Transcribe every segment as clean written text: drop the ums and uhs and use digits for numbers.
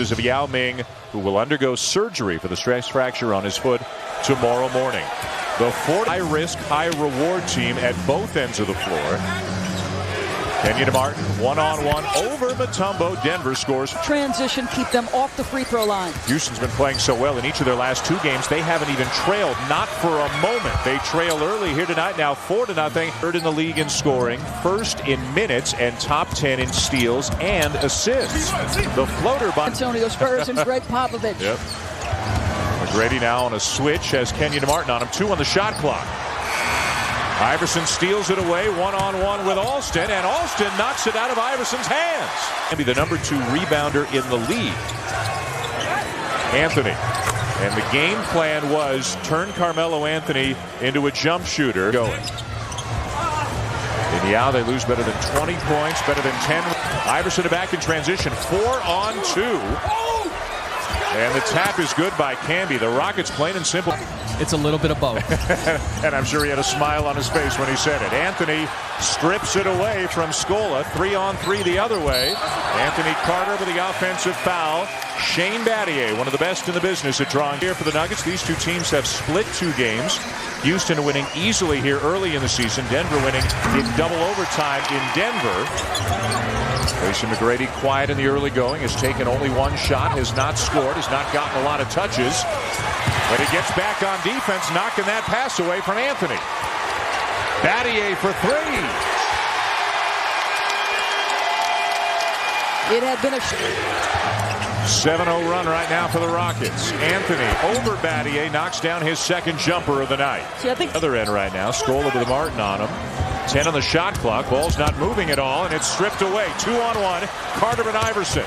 news of Yao Ming, who will undergo surgery for the stress fracture on his foot tomorrow morning. The high-risk, high-reward team at both ends of the floor. Kenyon Martin, one-on-one over Mutombo. Denver scores. Transition, keep them off the free throw line. Houston's been playing so well in each of their last two games. They haven't even trailed, not for a moment. They trail early here tonight, now 4-0. Third in the league in scoring, first in minutes, and top 10 in steals and assists. The floater by Antonio Spurs and Greg Popovich. Yep. McGrady now on a switch, has Kenyon Martin on him. 2 on the shot clock. Iverson steals it away, one-on-one with Alston, and Alston knocks it out of Iverson's hands. Be the number 2 rebounder in the league. Anthony. And the game plan was turn Carmelo Anthony into a jump shooter. Going. Indiana, they lose better than 20 points, better than 10. Iverson back in transition, 4-on-2. And the tap is good by Camby. The Rockets, plain and simple. It's a little bit of both. And I'm sure he had a smile on his face when he said it. Anthony strips it away from Scola. 3-on-3 the other way. Anthony Carter with the offensive foul. Shane Battier, one of the best in the business at drawing here for the Nuggets. These two teams have split 2 games. Houston winning easily here early in the season. Denver winning in double overtime in Denver. Tracy McGrady quiet in the early going, has taken only 1 shot, has not scored, has not gotten a lot of touches. But he gets back on defense, knocking that pass away from Anthony. Battier for 3. It had been a 7-0 run right now for the Rockets. Anthony over Battier, knocks down his second jumper of the night. See, I think other end right now, Scola with Martin on him. 10 on the shot clock. Ball's not moving at all, and it's stripped away. 2-on-1. Carter and Iverson.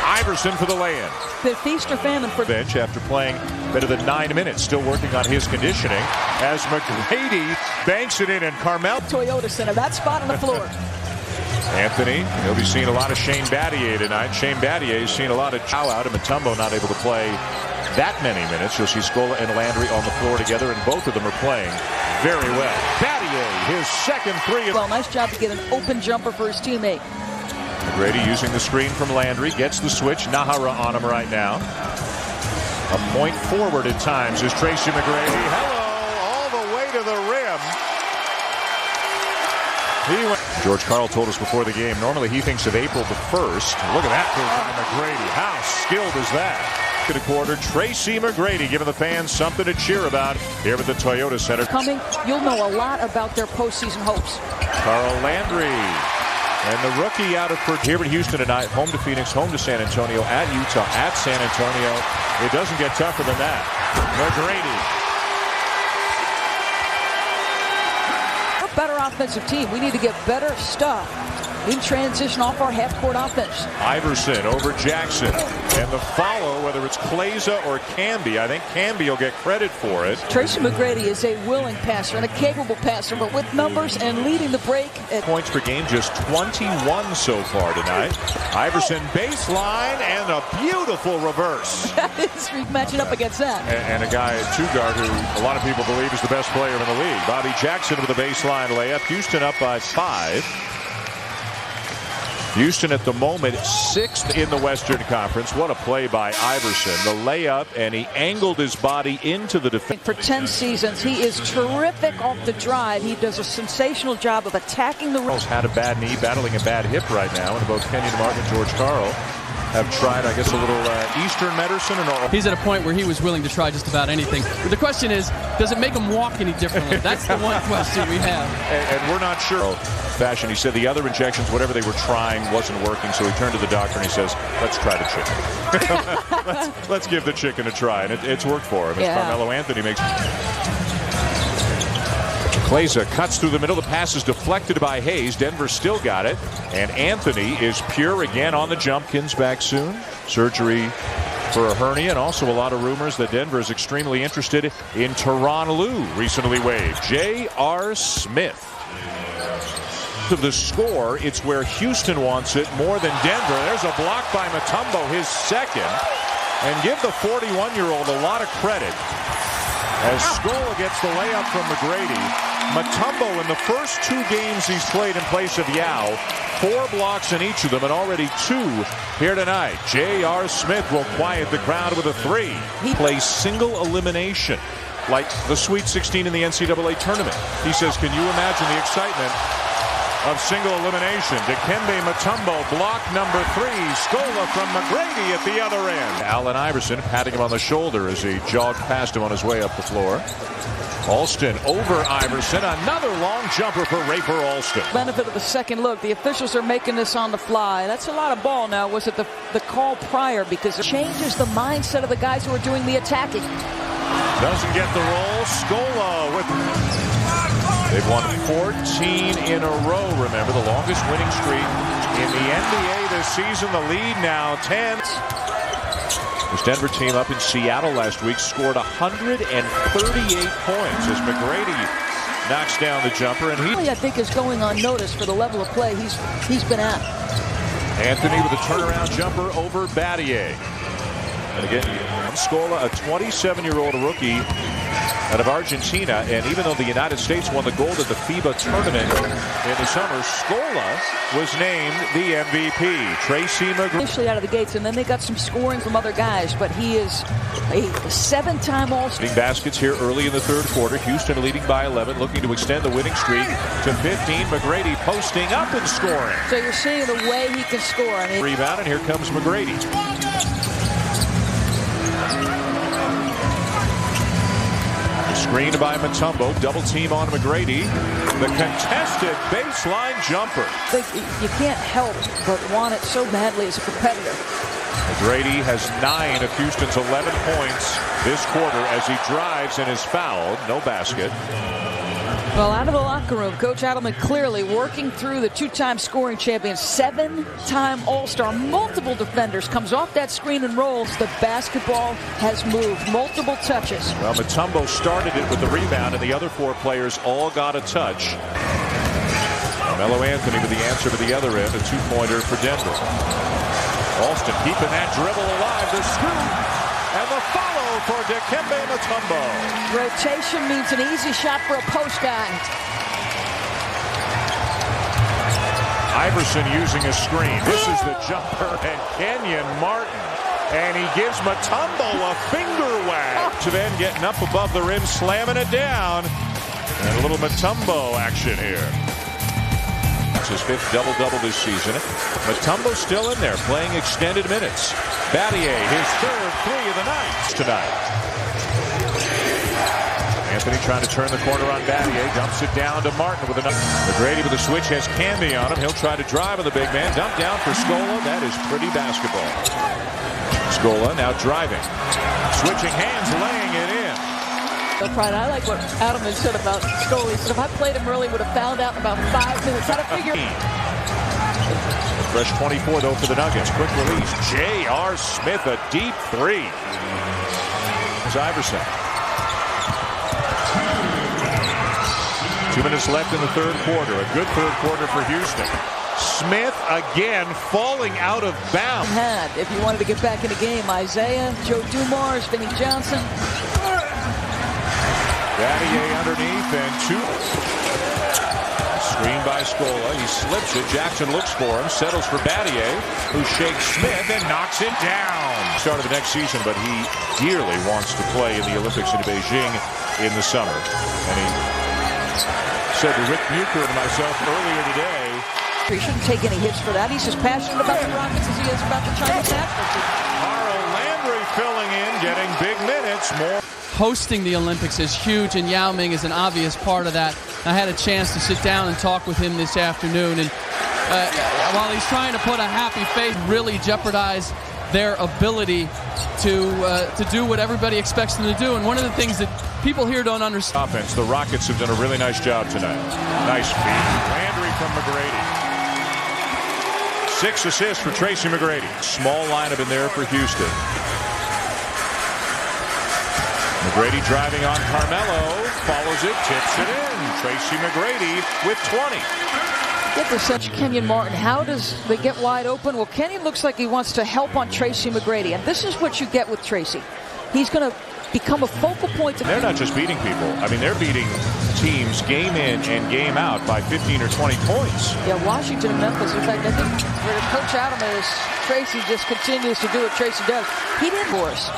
Iverson for the lay-in. The feast or famine for bench after playing better than 9 minutes, still working on his conditioning. As McGrady banks it in, and Carmel. Toyota Center, that spot on the floor. Anthony, he'll be seeing a lot of Shane Battier tonight. Shane Battier has seen a lot of chow out, and Mutombo not able to play that many minutes. You'll see Scola and Landry on the floor together, and both of them are playing very well. Battier, his second 3. Well, nice job to get an open jumper for his teammate. McGrady using the screen from Landry, gets the switch. Nahara on him right now. A point forward at times is Tracy McGrady. Hello, all the way to the rim. George Karl told us before the game, normally he thinks of April the 1st. Look at that by McGrady. How skilled is that? To the quarter, Tracy McGrady giving the fans something to cheer about here at the Toyota Center. Coming, you'll know a lot about their postseason hopes. Carl Landry. And the rookie out of here at Houston tonight, home to Phoenix, home to San Antonio, at Utah, at San Antonio. It doesn't get tougher than that. McGrady. A better offensive team. We need to get better stuff in transition off our half-court offense. Iverson over Jackson. And the follow, whether it's Kleza or Camby, I think Camby will get credit for it. Tracy McGrady is a willing passer and a capable passer, but with numbers and leading the break. Points per game, just 21 so far tonight. Iverson baseline and a beautiful reverse. He's matching up against that. And a guy at 2-guard who a lot of people believe is the best player in the league. Bobby Jackson with a baseline layup. Houston up by 5. Houston at the moment 6th in the Western Conference. What a play by Iverson. The layup, and he angled his body into the defense. For 10 seasons, he is terrific off the drive. He does a sensational job of attacking the rim. Had a bad knee, battling a bad hip right now, and both Kenyon Martin and George Karl have tried, I guess, a little Eastern medicine and all. He's at a point where he was willing to try just about anything. But the question is, does it make him walk any differently? That's the one question we have. And we're not sure. Fashion. He said the other injections, whatever they were trying, wasn't working, so he turned to the doctor and he says, let's try the chicken. let's give the chicken a try, and it's worked for him. As Carmelo Anthony makes. Kleza cuts through the middle. The pass is deflected by Hayes. Denver still got it, and Anthony is pure again on the jump. Kins back soon. Surgery for a hernia, and also a lot of rumors that Denver is extremely interested in Tyronn Lue, recently waived. J.R. Smith. Of the score, it's where Houston wants it more than Denver. There's a block by Mutombo, his second, and give the 41-year-old a lot of credit. As Scola gets the layup from McGrady. Mutombo in the first 2 games he's played in place of Yao, 4 blocks in each of them, and already 2 here tonight. J.R. Smith will quiet the crowd with a 3. He plays single elimination, like the Sweet 16 in the NCAA tournament. He says, can you imagine the excitement of single elimination? Dikembe Mutombo, block number 3. Scola from McGrady at the other end. Allen Iverson patting him on the shoulder as he jogged past him on his way up the floor. Alston over Iverson. Another long jumper for Rafer Alston. Benefit of the second look. The officials are making this on the fly. That's a lot of ball now. Was it the call prior? Because it changes the mindset of the guys who are doing the attacking. Doesn't get the roll. Scola with... They've won 14 in a row, remember, the longest winning streak in the NBA this season. The lead now 10. This Denver team up in Seattle last week scored 138 points as McGrady knocks down the jumper. And he, I think, is going unnoticed for the level of play he's been at. Anthony with a turnaround jumper over Battier. And again, Scola, a 27-year-old rookie out of Argentina, and even though the United States won the gold at the FIBA tournament in the summer, Scola was named the MVP. Tracy McGrady Initially out of the gates, and then they got some scoring from other guys, but he is a 7-time All-Star. Baskets here early in the third quarter. Houston leading by 11, looking to extend the winning streak to 15. McGrady posting up and scoring. So you're seeing the way he can score. I mean, rebound, and here comes McGrady. Screened by Mutombo, double team on McGrady. The contested baseline jumper. You can't help but want it so badly as a competitor. McGrady has 9 of Houston's 11 points this quarter as he drives and is fouled. No basket. Well, out of the locker room, Coach Adelman clearly working through the 2-time scoring champion, 7-time All-Star, multiple defenders, comes off that screen and rolls. The basketball has moved, multiple touches. Well, Mutombo started it with the rebound, and the other 4 players all got a touch. Carmelo Anthony with the answer to the other end, a 2-pointer for Denver. Alston keeping that dribble alive. The scoop and the follow for Dikembe Mutombo. Rotation means an easy shot for a post guy. Iverson using a screen. This is the jumper, and Kenyon Martin. And he gives Mutombo a finger wag. To then getting up above the rim, slamming it down. And a little Mutombo action here. That's his 5th double-double this season. Mutombo still in there, playing extended minutes. Battier, his 3rd 3 of the night tonight. Anthony trying to turn the corner on Battier, dumps it down to Martin with another. McGrady with a switch has Camby on him. He'll try to drive on the big man. Dump down for Scola. That is pretty basketball. Scola now driving. Switching hands, laying it in. I like what Adelman said about Scola. He said, if I played him early, would have found out in about 5 minutes. How to figure. Fresh 24, though, for the Nuggets. Quick release. J.R. Smith, a deep 3. It's Iverson. 2 minutes left in the third quarter. A good third quarter for Houston. Smith again falling out of bounds. If you wanted to get back in the game, Isaiah, Joe Dumars, Vinnie Johnson. Battier underneath and 2. Screened by Scola. He slips it. Jackson looks for him. Settles for Battier, who shakes Smith and knocks it down. Start of the next season, but he dearly wants to play in the Olympics in Beijing in the summer. And he said to Rick Bucher and myself earlier today, he shouldn't take any hits for that. He's as passionate about the Rockets as he is about the Chinese national team. Carl Landry filling in, getting big minutes. More. Hosting the Olympics is huge, and Yao Ming is an obvious part of that. I had a chance to sit down and talk with him this afternoon, and while he's trying to put a happy face, really jeopardize their ability to do what everybody expects them to do. And one of the things that people here don't understand. Offense, the Rockets have done a really nice job tonight. Nice feed. Landry from McGrady. 6 assists for Tracy McGrady. Small lineup in there for Houston. McGrady driving on Carmelo, follows it, tips it in. Tracy McGrady with 20. Get the such Kenyon Martin. How does they get wide open? Well, Kenyon looks like he wants to help on Tracy McGrady, and this is what you get with Tracy. He's going to become a focal point. They're not just beating people. I mean, they're beating teams game in and game out by 15 or 20 points. Yeah, Washington and Memphis. In fact, I think where Coach Adam is, Tracy just continues to do what Tracy does. He did for us.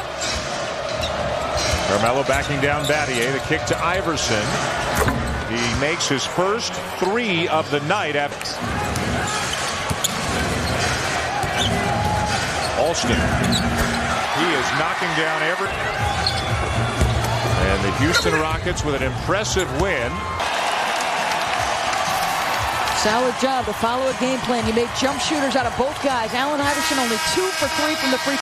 Carmelo backing down Battier. The kick to Iverson. He makes his first 3 of the night. Alston. He is knocking down every. And the Houston Rockets with an impressive win. Solid job to follow a game plan. You made jump shooters out of both guys. Allen Iverson only 2 for 3 from the free